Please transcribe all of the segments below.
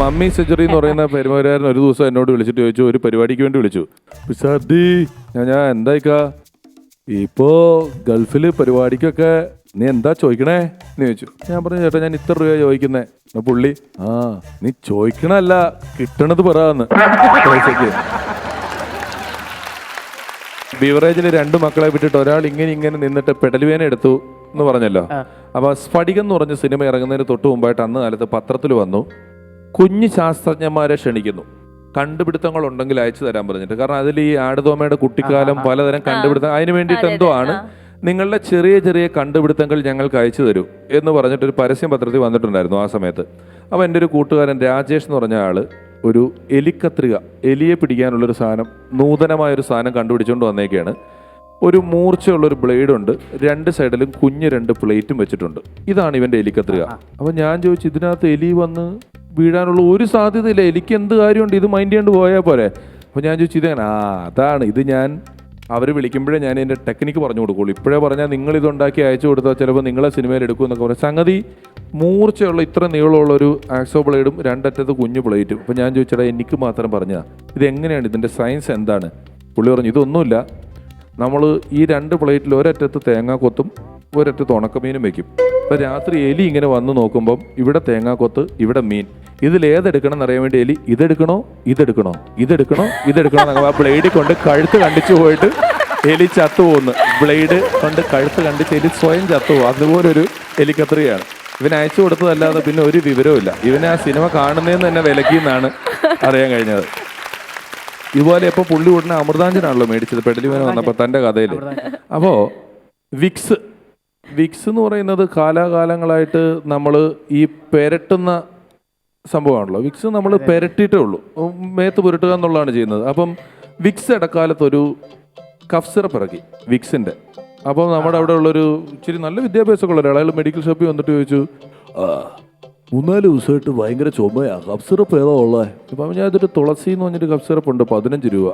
Mummy century എന്ന് പറയുന്ന പെരുമാറുകാരൻ ഒരു ദിവസം എന്നോട് വിളിച്ചിട്ട് ചോദിച്ചു, ഒരു പരിപാടിക്ക് വേണ്ടി വിളിച്ചു. പിസാദി ഞാൻ എന്തായിക്കാ ഇപ്പോ ഗൾഫില് പരിപാടിക്കൊക്കെ നീ എന്താ ചോദിക്കണേ എന്ന് ചോദിച്ചു. ഞാൻ പറഞ്ഞു, ചേട്ടാ ഞാൻ ഇത്ര രൂപ ചോദിക്കുന്നേ. പുള്ളി നീ ചോദിക്കണല്ല കിട്ടണത് പറയാന്ന്. ബിവറേജിൽ 2 മക്കളെ വിട്ടിട്ട് ഒരാൾ ഇങ്ങനെ നിന്നിട്ട് പെടലുവേന എടുത്തു എന്ന് പറഞ്ഞല്ലോ. അപ്പൊ സ്ഫടികം എന്ന് പറഞ്ഞ സിനിമ ഇറങ്ങുന്നതിന് തൊട്ട് മുമ്പായിട്ട് അന്ന് കാലത്ത് പത്രത്തിൽ വന്നു, കുഞ്ഞു ശാസ്ത്രജ്ഞന്മാരെ ക്ഷണിക്കുന്നു, കണ്ടുപിടുത്തങ്ങൾ ഉണ്ടെങ്കിൽ അയച്ചു തരാൻ പറഞ്ഞിട്ട്. കാരണം അതിൽ ഈ ആടുതോമയുടെ കുട്ടിക്കാലം പലതരം കണ്ടുപിടുത്തം, അതിന് വേണ്ടിയിട്ട് എന്തോ ആണ്, നിങ്ങളുടെ ചെറിയ ചെറിയ കണ്ടുപിടുത്തങ്ങൾ ഞങ്ങൾക്ക് അയച്ചു തരൂ എന്ന് പറഞ്ഞിട്ടൊരു പരസ്യം പത്രത്തിൽ വന്നിട്ടുണ്ടായിരുന്നു ആ സമയത്ത്. അപ്പോൾ എൻ്റെ ഒരു കൂട്ടുകാരൻ രാജേഷ് എന്ന് പറഞ്ഞ ആൾ ഒരു എലിക്കത്രിക, എലിയെ പിടിക്കാനുള്ളൊരു സാധനം, നൂതനമായൊരു സാധനം കണ്ടുപിടിച്ചുകൊണ്ട് വന്നേക്കാണ്. ഒരു മൂർച്ചയുള്ളൊരു ബ്ലേഡുണ്ട്, 2 സൈഡിലും കുഞ്ഞ് 2 പ്ലേറ്റും വെച്ചിട്ടുണ്ട്. ഇതാണ് ഇവൻ്റെ എലിക്കത്രിക. അപ്പോൾ ഞാൻ ചോദിച്ചു, ഇതിനകത്ത് എലി വന്ന് വീഴാനുള്ള ഒരു സാധ്യതയില്ല, എലിക്ക് എന്ത് കാര്യമുണ്ട്, ഇത് മൈൻഡ് ചെയ്യാണ്ട് പോയാൽ പോരെ. അപ്പോൾ ഞാൻ ചോദിച്ചു, ഇതെങ്ങനെ? അതാണ് ഇത്. ഞാൻ അവർ വിളിക്കുമ്പോഴേ ഞാൻ എൻ്റെ ടെക്നിക്ക് പറഞ്ഞു കൊടുക്കുള്ളൂ. ഇപ്പോഴേ പറഞ്ഞാൽ നിങ്ങൾ ഇതുണ്ടാക്കി അയച്ചു കൊടുത്താൽ ചിലപ്പോൾ നിങ്ങളെ സിനിമയിൽ എടുക്കും എന്നൊക്കെ പറയും. സംഗതി മൂർച്ചയുള്ള ഇത്ര നീളമുള്ളൊരു ആക്സോ ബ്ലേഡും 2 അറ്റത്ത് കുഞ്ഞു പ്ലേറ്റും. അപ്പോൾ ഞാൻ ചോദിച്ചാൽ എനിക്ക് മാത്രം പറഞ്ഞാൽ ഇതെങ്ങനെയാണ്, ഇതിൻ്റെ സയൻസ് എന്താണ്? പുള്ളി പറഞ്ഞു, ഇതൊന്നുമില്ല, നമ്മൾ ഈ 2 പ്ലേറ്റിൽ ഒരറ്റത്ത് തേങ്ങാക്കൊത്തും ഒരറ്റത്ത് ഉണക്കമീനും വെക്കും. അപ്പോൾ രാത്രി എലി ഇങ്ങനെ വന്ന് നോക്കുമ്പം ഇവിടെ തേങ്ങാക്കൊത്ത്, ഇവിടെ മീൻ, ഇതിലേതെടുക്കണം എന്നറിയാൻ വേണ്ടി എലി ഇതെടുക്കണോ ഇതെടുക്കണോ ഇതെടുക്കണോ ഇതെടുക്കണോ ആ ബ്ലേഡ് കൊണ്ട് കഴുത്ത് കണ്ടിച്ചു പോയിട്ട് എലി ചത്തുപോകുന്നു. ബ്ലേഡ് കൊണ്ട് കഴുത്ത് കണ്ടിച്ച് എലി സ്വയം ചത്തുപോകും. അതുപോലൊരു എലിക്കത്രികയാണ്. ഇവന് അയച്ചു കൊടുത്തതല്ലാതെ പിന്നെ ഒരു വിവരവും ഇല്ല. ഇവനെ ആ സിനിമ കാണുന്നതെന്ന് തന്നെ വിലക്കിന്നാണ് അറിയാൻ കഴിഞ്ഞത്. ഇതുപോലെ ഇപ്പോൾ പുള്ളി ഉടനെ അമൃതാഞ്ജനാണല്ലോ മേടിച്ചത് പെടലിവേന വന്നപ്പോൾ തൻ്റെ കഥയിൽ. അപ്പോൾ വിക്സ് എന്ന് പറയുന്നത് കാലാകാലങ്ങളായിട്ട് നമ്മൾ ഈ പെരട്ടുന്ന സംഭവമാണല്ലോ. വിക്സ് നമ്മൾ പെരട്ടിയിട്ടേ ഉള്ളൂ, മേത്ത് പുരട്ടുക എന്നുള്ളതാണ് ചെയ്യുന്നത്. അപ്പം വിക്സ് ഇടക്കാലത്തൊരു കഫ് സിറപ്പ് ഇറക്കി വിക്സിൻ്റെ. അപ്പോൾ നമ്മുടെ അവിടെ ഉള്ളൊരു ഇച്ചിരി നല്ല വിദ്യാഭ്യാസമൊക്കെ ഉള്ള ഒരാൾ മെഡിക്കൽ ഷോപ്പിൽ വന്നിട്ട് ചോദിച്ചു, 3-4 ദിവസമായിട്ട് ഭയങ്കര ചുമയാ, കഫ് സിറപ്പ് ഏതാ ഉള്ളത്? അപ്പം ഞാൻ ഇതൊരു തുളസി എന്ന് പറഞ്ഞിട്ട് കഫ് സിറപ്പ് ഉണ്ട്, 15 രൂപ.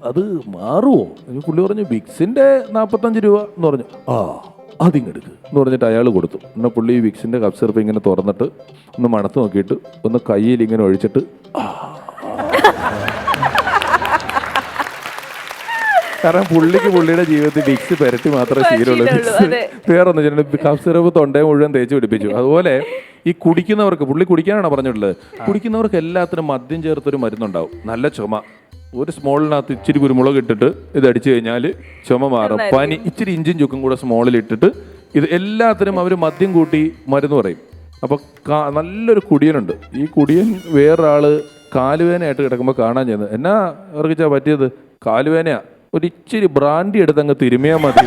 അത് മാറുമോ? പുള്ളി പറഞ്ഞു, വിക്സിൻ്റെ 45 രൂപ എന്ന് പറഞ്ഞു. അതിങ്ങെടുക്ക് എന്ന് പറഞ്ഞിട്ട് അയാൾ കൊടുത്തു. എന്നാൽ പുള്ളി ഈ വിക്സിൻ്റെ കഫ് സിറപ്പ് ഇങ്ങനെ തുറന്നിട്ട് ഒന്ന് മണത്ത് നോക്കിയിട്ട് ഒന്ന് കയ്യിൽ ഇങ്ങനെ ഒഴിച്ചിട്ട് കാരണം പുള്ളിയുടെ ജീവിതത്തിൽ വിക്സ് പെരട്ടി മാത്രമേ ശീലമുള്ളൂ. വിക്സ് വേറൊന്നും ചെയ്യുന്നത് കഫ് സിറപ്പ് തൊണ്ടയെ മുഴുവൻ തേച്ച് പിടിപ്പിച്ചു. അതുപോലെ ഈ കുടിക്കുന്നവർക്ക്, പുള്ളി കുടിക്കാനാണ് പറഞ്ഞിട്ടുള്ളത്, കുടിക്കുന്നവർക്ക് എല്ലാത്തിനും മദ്യം ചേർത്തൊരു മരുന്നുണ്ടാവും. നല്ല ചുമ, ഒരു സ്മോളിനകത്ത് ഇച്ചിരി കുരുമുളക് ഇട്ടിട്ട് ഇത് അടിച്ചു കഴിഞ്ഞാൽ ചുമ മാറും. പനി ഇച്ചിരി ഇഞ്ചും ചുക്കും കൂടെ സ്മോളിൽ ഇട്ടിട്ട് ഇത് എല്ലാത്തിനും അവർ മദ്യം കൂട്ടി മരുന്ന് പറയും. അപ്പോൾ നല്ലൊരു കുടിയനുണ്ട്. ഈ കുടിയൻ വേറൊരാള് കാലുവേനയായിട്ട് കിടക്കുമ്പോൾ കാണാൻ ചെയ്യുന്നത്, എന്നാ ഇറക്കിച്ചാ പറ്റിയത്? കാലുവേനയാ, ഒരു ഇച്ചിരി ബ്രാൻഡി എടുത്ത് അങ്ങ് തിരുമിയാൽ മതി.